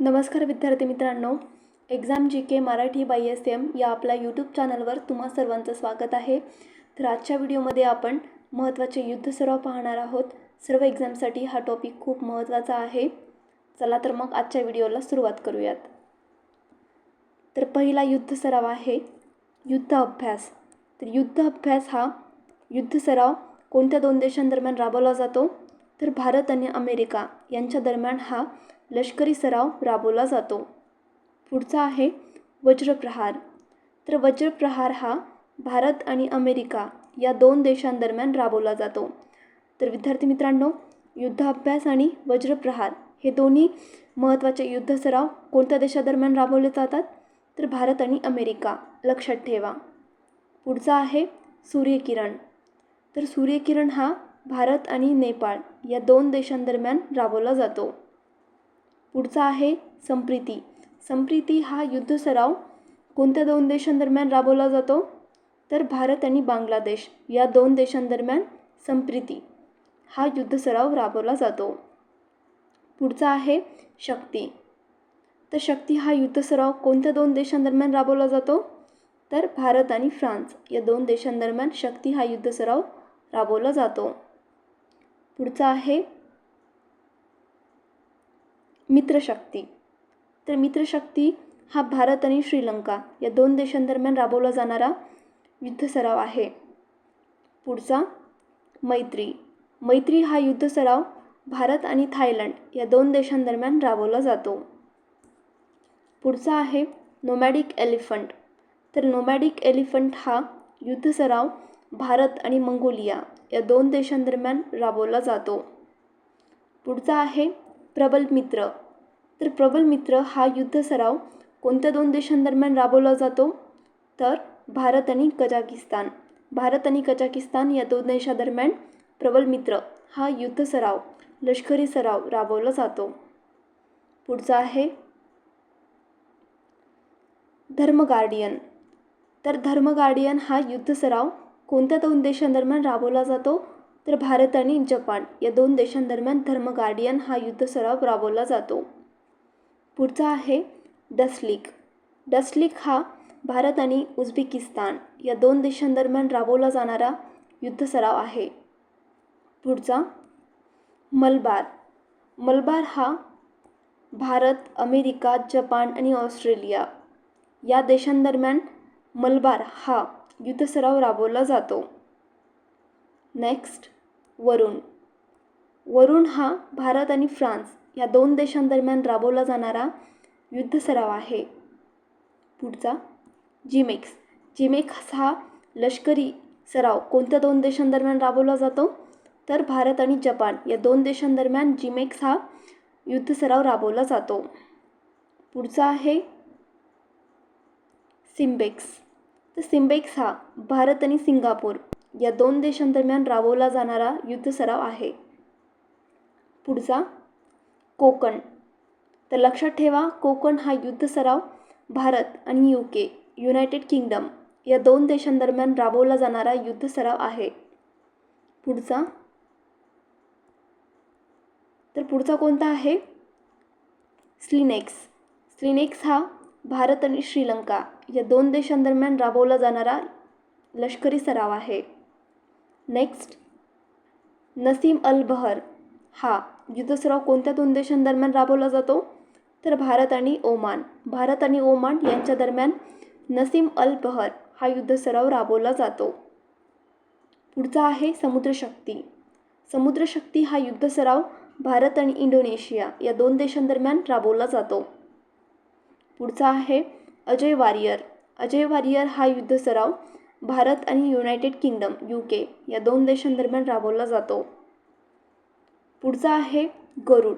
नमस्कार विद्यार्थी मित्रांनो, एक्झाम जी के मराठी बाय एस.एम. या आपल्या यूट्यूब चॅनलवर तुम्हा सर्वांचं स्वागत आहे. तर आजच्या व्हिडिओमध्ये आपण महत्त्वाचे युद्ध सराव पाहणार आहोत. सर्व एक्झामसाठी हा टॉपिक खूप महत्त्वाचा आहे. चला तर मग आजच्या व्हिडिओला सुरुवात करूयात. तर पहिला युद्ध सराव आहे युद्ध अभ्यास. तर युद्ध अभ्यास हा युद्ध सराव कोणत्या दोन देशांदरम्यान राबवला जातो? तर भारत आणि अमेरिका यांच्या दरम्यान हा लष्करी सराव राबवला जातो. पुढचा आहे वज्रप्रहार. तर वज्रप्रहार हा भारत आणि अमेरिका या दोन देशांदरम्यान राबवला जातो. तर विद्यार्थी मित्रांनो, युद्ध अभ्यास आणि वज्रप्रहार हे दोन्ही महत्त्वाचे युद्ध सराव कोणत्या देशादरम्यान राबवले जातात? तर भारत आणि अमेरिका, लक्षात ठेवा. पुढचा आहे सूर्यकिरण. तर सूर्यकिरण हा भारत आणि नेपाळ या दोन देशांदरम्यान राबवला जातो. पुढचा आहे संप्रीती. संप्रीती हा युद्ध सराव कोणत्या दोन देशांदरम्यान राबवला जातो? तर भारत आणि बांगलादेश या दोन देशांदरम्यान संप्रीती हा युद्ध सराव राबवला जातो. पुढचा आहे शक्ती. तर शक्ती हा युद्ध सराव कोणत्या दोन देशांदरम्यान राबवला जातो? तर भारत आणि फ्रान्स या दोन देशांदरम्यान शक्ती हा युद्ध सराव राबवला जातो. पुढचा आहे मित्रशक्ती. तर मित्रशक्ती हा भारत आणि श्रीलंका या दोन देशांदरम्यान राबवला जाणारा युद्ध सराव आहे. पुढचा मैत्री. मैत्री हा युद्ध सराव भारत आणि थायलंड या दोन देशांदरम्यान राबवला जातो. पुढचा आहे नोमॅडिक एलिफंट. तर नोमॅडिक एलिफंट हा युद्ध सराव भारत आणि मंगोलिया या दोन देशांदरम्यान राबवला जातो. पुढचा आहे प्रबल मित्र. तर प्रबल मित्र हा युद्ध सराव कोणत्या दोन देशांदरम्यान राबवला जातो? तर भारत आणि कझाकिस्तान. भारत आणि कझाकिस्तान या दोन देशांदरम्यान प्रबल मित्र हा युद्ध सराव, लष्करी सराव राबवला जातो. पुढचा आहे धर्म गार्डियन. तर धर्म गार्डियन हा युद्ध सराव कोणत्या दोन देशांदरम्यान राबवला जातो? तर भारत आणि जपान या दोन देशांदरम्यान धर्म गार्डियन हा युद्ध सराव राबवला जातो. पुढचा आहे डस्लिक. डस्लिक हा भारत आणि उझबेकिस्तान या दोन देशांदरम्यान राबवला जाणारा युद्ध सराव आहे. पुढचा मलबार. मलबार हा भारत, अमेरिका, जपान आणि ऑस्ट्रेलिया या देशांदरम्यान मलबार हा युद्ध सराव राबवला जातो. नेक्स्ट वरुण. वरुण हा भारत आणि फ्रान्स या दोन देशांदरम्यान राबवला जाणारा युद्ध सराव आहे. पुढचा जिमेक्स. जिमेक्स हा लष्करी सराव कोणत्या दोन देशांदरम्यान राबवला जातो? तर भारत आणि जपान या दोन देशांदरम्यान जिमेक्स हा युद्ध सराव राबवला जातो. पुढचा आहे सिम्बेक्स. तर सिम्बेक्स हा भारत आणि सिंगापूर या दोन देशांदरम्यान राबवला जाणारा युद्ध सराव आहे. पुढचा कोकण. तर लक्षात ठेवा, कोकण हा युद्ध सराव भारत आणि UK, युनायटेड किंगडम या दोन देशांदरम्यान राबवला जाणारा युद्ध सराव आहे. पुढचा कोणता आहे? स्लिनेक्स. स्लिनेक्स हा भारत आणि श्रीलंका या दोन देशांदरम्यान राबवला जाणारा लष्करी सराव आहे. नेक्स्ट नसीम अल बहर हा युद्ध सराव कोणत्या दोन देशांदरम्यान राबवला जातो? तर भारत आणि ओमान. भारत आणि ओमान यांच्या दरम्यान नसीम अल बहर हा युद्ध सराव राबवला जातो. पुढचा आहे समुद्रशक्ती. समुद्रशक्ती हा युद्ध सराव भारत आणि इंडोनेशिया या दोन देशांदरम्यान राबवला जातो. पुढचा आहे अजय वॉरियर. अजय वॉरियर हा युद्ध सराव भारत आणि युनायटेड किंगडम UK या दोन देशांदरम्यान राबवला जातो. पुढचा आहे गरुड.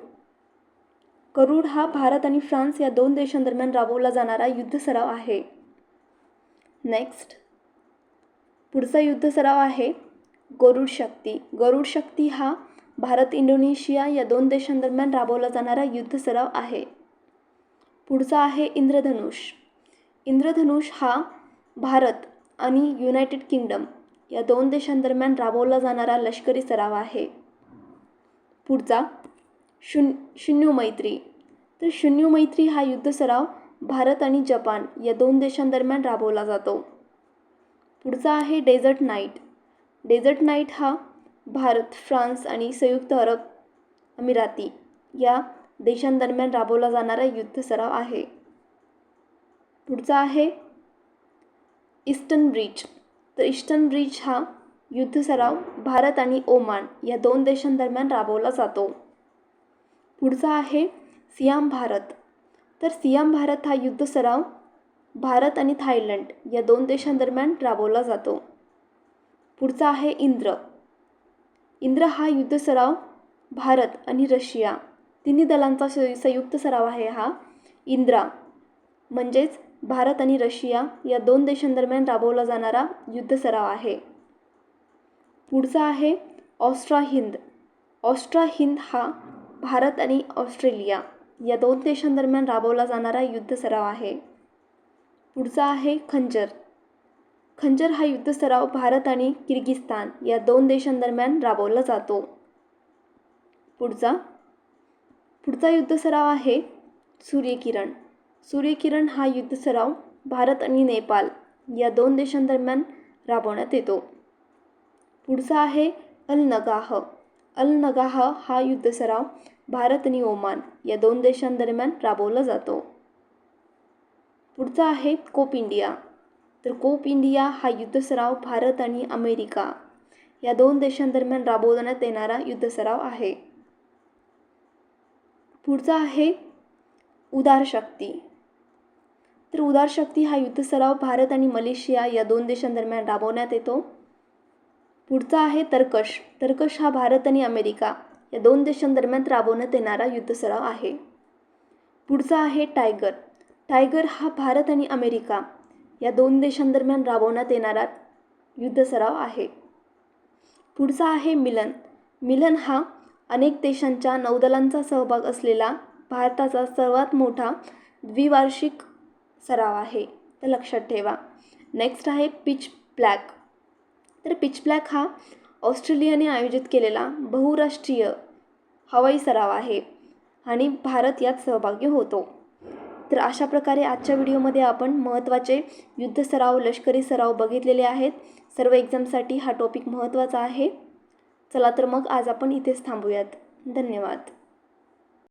गरुड हा भारत आणि फ्रान्स या दोन देशांदरम्यान राबवला जाणारा युद्ध सराव आहे. नेक्स्ट पुढचा युद्ध सराव आहे गरुड शक्ती. गरुड शक्ती हा भारत, इंडोनेशिया या दोन देशांदरम्यान राबवला जाणारा युद्ध सराव आहे. पुढचा आहे इंद्रधनुष. इंद्रधनुष हा भारत आणि युनायटेड किंगडम या दोन देशांदरम्यान राबवला जाणारा लष्करी सराव आहे. पुढचा शून्य मैत्री. तर शून्य मैत्री हा युद्ध सराव भारत आणि जपान या 2 देशांदरम्यान राबवला जातो. पुढचा आहे डेझर्ट नाईट. डेझर्ट नाईट हा भारत, फ्रान्स आणि संयुक्त अरब अमिराती या देशांदरम्यान राबवला जाणारा युद्ध सराव आहे. पुढचा आहे ईस्टर्न ब्रिज. तर ईस्टर्न ब्रिज हा युद्ध सराव भारत आणि ओमान या 2 देशांदरम्यान राबवला जातो. पुढचा आहे सियाम भारत. तर सियाम भारत हा युद्ध सराव भारत आणि थायलंड या 2 देशांदरम्यान राबवला जातो. पुढचा आहे इंद्र. इंद्र हा युद्ध सराव भारत आणि रशिया तिन्ही दलांचा संयुक्त सराव आहे. हा इंद्रा म्हणजेच भारत आणि रशिया या 2 देशांदरम्यान राबवला जाणारा युद्ध सराव आहे. पुढचा आहे ऑस्ट्रा हिंद. ऑस्ट्रा हिंद हा भारत आणि ऑस्ट्रेलिया या 2 देशांदरम्यान राबवला जाणारा युद्ध सराव आहे. पुढचा आहे खंजर. खंजर हा युद्ध सराव भारत आणि किर्गिस्तान या 2 देशांदरम्यान राबवला जातो. पुढचा युद्ध सराव आहे सूर्यकिरण. सूर्यकिरण हा युद्ध सराव भारत आणि नेपाळ या 2 देशांदरम्यान राबवण्यात येतो. पुढचा आहे अल नगाह. अल नगाह हा युद्ध सराव भारत आणि ओमान या 2 देशांदरम्यान राबवला जातो. पुढचा आहे कोप इंडिया. तर कोप इंडिया हा युद्ध सराव भारत आणि अमेरिका या 2 देशांदरम्यान राबवण्यात येणारा युद्ध सराव आहे. पुढचा आहे उदार शक्ती. तर उदार शक्ती हा युद्ध सराव भारत आणि मलेशिया या 2 देशांदरम्यान राबवण्यात येतो. पुढचा आहे तर्कश. तर्कश हा भारत आणि अमेरिका या 2 देशांदरम्यान राबवण्यात येणारा युद्ध सराव आहे. पुढचा आहे टायगर. टायगर हा भारत आणि अमेरिका या 2 देशांदरम्यान राबवण्यात येणारा युद्ध सराव आहे. पुढचा आहे मिलन. मिलन हा अनेक देशांच्या नौदलांचा सहभाग असलेला भारताचा सर्वात मोठा द्विवार्षिक सराव आहे. तर लक्षात ठेवा. नेक्स्ट आहे पिच ब्लॅक. तर पिच ब्लॅक हा ऑस्ट्रेलियाने आयोजित केलेला बहुराष्ट्रीय हवाई सराव आहे आणि भारत यात सहभागी होतो. तर अशा प्रकारे आजच्या व्हिडिओमध्ये आपण महत्त्वाचे युद्ध सराव, लष्करी सराव बघितलेले आहेत. सर्व एक्झामसाठी हा टॉपिक महत्त्वाचा आहे. चला तर मग आज आपण इथेच थांबूयात. धन्यवाद.